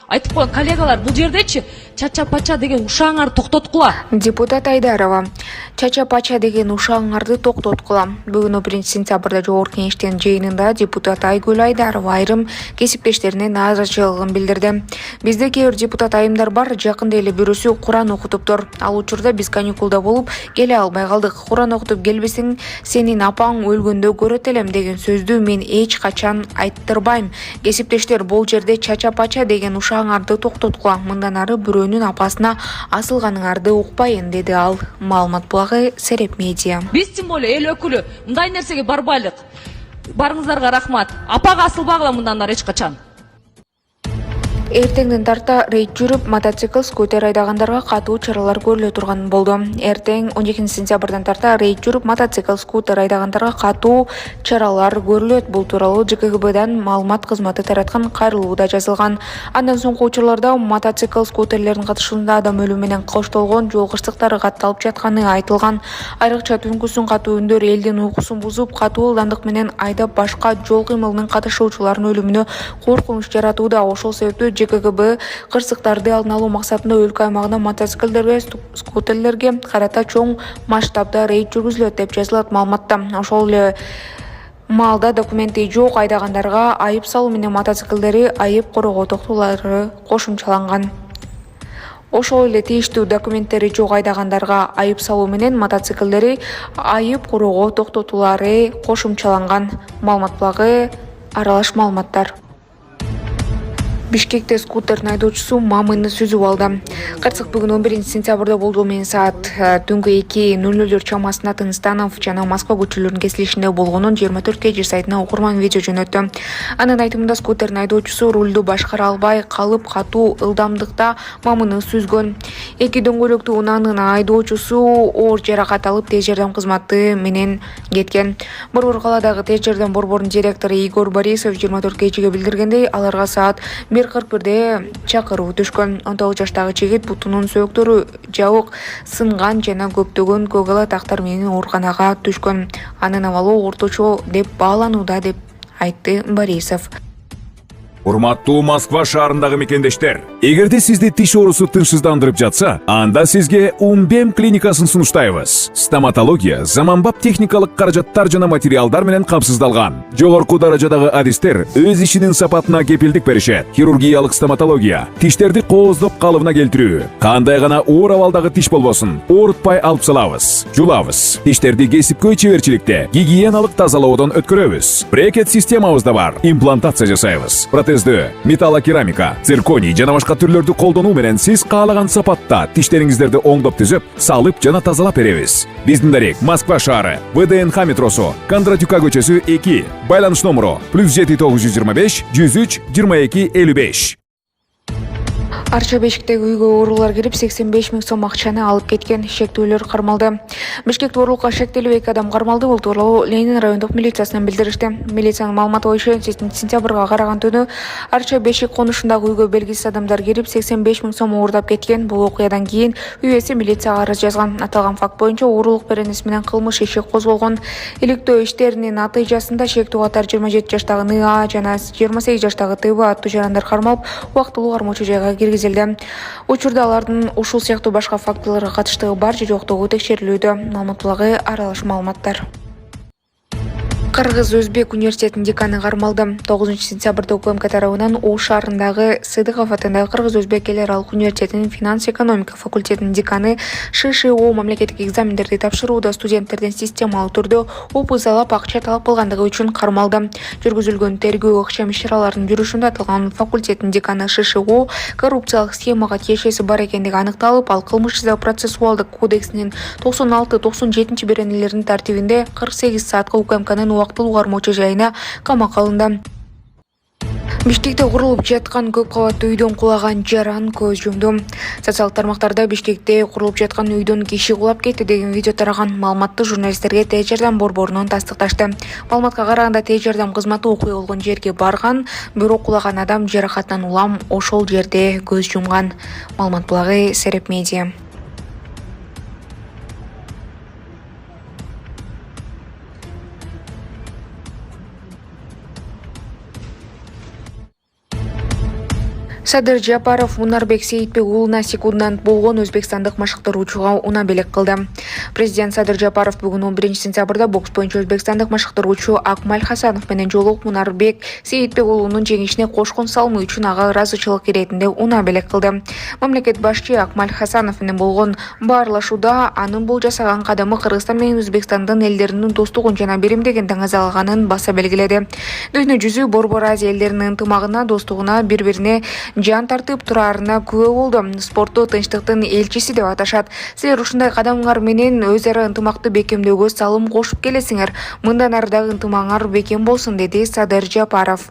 Айтып коеюн коллегалар, бул жердечи чача пача деген ушаңарды токтоткула. Депутат Айдарова. Чача пача деген ушаңарды токтоткула. Бүгүн 1-сентябрда жогорку кеңештин жыйынында депутат Айгүл Айдарова айрым кесиптештерине наазачылыгын билдирди. Бизде кээ бир депутат айымдар бар, жакында эле бирөөсү Куран окутуптур. Ал учурда биз каникулда болуп келе албай калдык. Куран окутуп келбесең, сенин апаң өлгөндө көрөт элем деген сөздү мен эч качан айттырбайм. Кесиптештер, бул жерде чача пача деген ушаңарды токтоткула. Мындан ары бирөөнүн апасына асылганыңарды укпайын, деди ал. Маалымат булагы Сереп Медиа. Биз тем более эл өкүлү мындай нерсеге барбайлык. Барыңыздарга рахмат. Апага асылбагыла мындан ары эч качан. Эртеңден тарта рейд жүрүп, мотоцикл, скутер айдагандарга катуу чаралар көрүлө турган болду. Эртең 12-сентябрдан тарта рейд жүрүп, мотоцикл, скутер айдагандарга катуу чаралар көрүлөт. Бул тууралуу ЖКХБдан маалымат кызматы тараткан кайрылууда жазылган. Андан соңку учурларда мотоцикл, скутерлердин катышуусунда адам өлүмү менен коштолгон жол кырсыктары катталып жатканы айтылган. Айрыкча түнкүсүн катуу үндөр элдин уйкусун бузуп, катуу ылдамдык менен айдап башка жол кыймылынын катышуучуларынын өлүмүнө коркунуч жаратууда. Ошол себептүү ЖКХБ кырсыктарды алдын алуу максатында өлкө аймагында мотоциклдерге, скутерлерге карата чоң масштабда рейд жүргүзүлөт деп жазылат маалыматта. Ошол эле маалда документи жок айдагандарга айып салуу менен мотоциклдери айып коргоо токтоолору кошумчаланган. Ошол эле тийиштүү документтери жок айдагандарга айып салуу менен мотоциклдери айып коргоо токтотуулары кошумчаланган. Маалымат булагы аралаш маалыматтар. Бишкекте скутердин айдоочусу мамыны сүзүп алды. Кырсык бүгүн 11-сентябрда болду. Мен саат түнгү 2:00 чамасында Тынстанов жана Москва көчөлөрүнүн кесилишинде болгонун 24 кж сайтына окурман видео жөнөттү. Анын айтымында скутердин айдоочусу рулду башкара албай калып катуу ылдамдыкта мамыны сүзгөн. Эки дөңгөлөктүү унаанын айдоочусу оор жаракат алып тез жардам кызматы менен кеткен. Борбор калаадагы тез жардам борборунун директору Игорь Борисов 24 кжге билдиргендей, аларга саат 1:41 чакыруу түшкөн. 19 жаштагы жигит бутунун сөөктөрү жабык, сынган жана көптөгөн көк ала тактар менен ооруканага түшкөн. Анын абалы орточо деп бааланууда, деп айтты Борисов. Урматтуу Москва шаарындагы мекендештер, эгерде сизди тиш оорусу тынчсыздандырып жатса, анда сизге Умбем клиникасын сунуштайбыз. Стоматология заманбап техникалык каражаттар жана материалдар менен камсыздалган. Жогорку даражадагы адистер өз ишинин сапатына кепилдик беришет. Хирургиялык стоматология, тиштерди кооздоп калыбына келтирүү, кандай гана оор абалдагы тиш болбосун, оорутпай алып салабыз, жулабыз. Тиштерди кесипкөй чеберчиликте, гигиеналык тазалоодон өткөрөбүз. Брекет системабыз да бар, имплантация жасайбыз. Металлокерамика, цирконий жана башка түрлөрдү колдонуу менен сиз каалаган сапатта тиштериңиздерди оңдоп түзөп, салып жана тазалап беребиз. Биздин дарек Москва шаары, ВДНХ метросу, Кондратюка көчөсү 2, байланыш номеру +7 925 103 22 55. Арча Бешиктеги үйгө оорулар кирип 85 000 сом акчаны алып кеткен. Шектүүлөр кармалды. Бишкекте оорулукка шектелүү 2 адам кармалды. Бул тууралуу Ленин райондук милициясынан билдиришти. Милициянын маалыматы боюнча 7-сентябрга караган түнү Арча Бешик конушундагы үйгө белгисиз адамдар кирип 85 000 сом оордап кеткен. Бул окуядан кийин үй ээси милицияга арыз жазган. Аталган факт боюнча оорулук беренеси менен кылмыш иши козголгон. Иликтөө иштеринин натыйжасында шектүү катар 27 жаштагы НА жана 28 жаштагы ТБ аттуу жарандар кармалып, убактылуу кармоочу жайга киргизилди. Учурда алардын ушул сыяктуу башка фактыларга катыштыгы бар же жоктугу текшерилүүдө. Маалыматлагы аралаш маалыматтар. Кыргыз-Өзбек университетинин деканы кармалды. 9-сентябрда УКМК тарабынан Ош шаарындагы Сыдыков атындагы Кыргыз-Өзбек эл аралык университетинин финанс-экономика факультетинин деканы ШШО мамлекеттик экзамендерди тапшырууда студенттерден системалуу түрдө опузалап акча талап кылгандыгы үчүн кармалды. Жүргүзүлгөн тергөө ыкчам иш-чараларынын жүрүшүндө аталган факультеттин деканы ШШО коррупциялык схемага тиешеси бар экендиги аныкталып, ал кылмыш жаза процессуалдык кодексинин 96-97 беренелеринин тартибинде 48 саатка УКМКнын убактылуу кармоочу жайына камакка алынды. Бишкекте курулуп жаткан көп кабаттуу үйдөн кулаган жаран көз жумду. Социалдык тармактарда Бишкекте курулуп жаткан үйдөн киши кулап кетти деген видео тараган. Маалыматты журналисттерге тез жардам борборунан тастыкташты. Маалыматка караганда тез жардам кызматы окуя болгон жерге барган, бирок кулаган адам жаракаттан улам ошол жерде көз жумган. Маалымат булагы Сереп Медиа. Садыр Жапаров Мунарбек Сейитбек уулуна секундант болгон өзбекстандык машыктыруучуга уна белек кылды. Президент Садыр Жапаров бүгүн 11 сентябрда бокс боюнча өзбекстандык машыктыруучу Акмаль Хасанов менен жолугуп Мунарбек Сейитбек уулунун жеңишине кошкон салымы үчүн ага ыраазычылык иретинде уна белек кылды. Мамлекет башчы Акмаль Хасанов менен болгон баарлашууда анын бул жасаган кадамы Кыргызстан менен Өзбекстандын элдеринин достугун жана биримдигин таңазалаганын баса белгиледи. Дүйнө жүзү Борбор Азия элдеринин ынтымагына, достугуна, бири-бирине жан тартып тураарына күбө болду. Спортту тынчтыктын элчиси деп аташат. Силер ушундай кадамыңар менен өз ара ынтымакты бекемдөөгө салым кошуп келесиңер. Мындан ары дагы ынтымагыңар бекем болсун, деди Садыр Жапаров.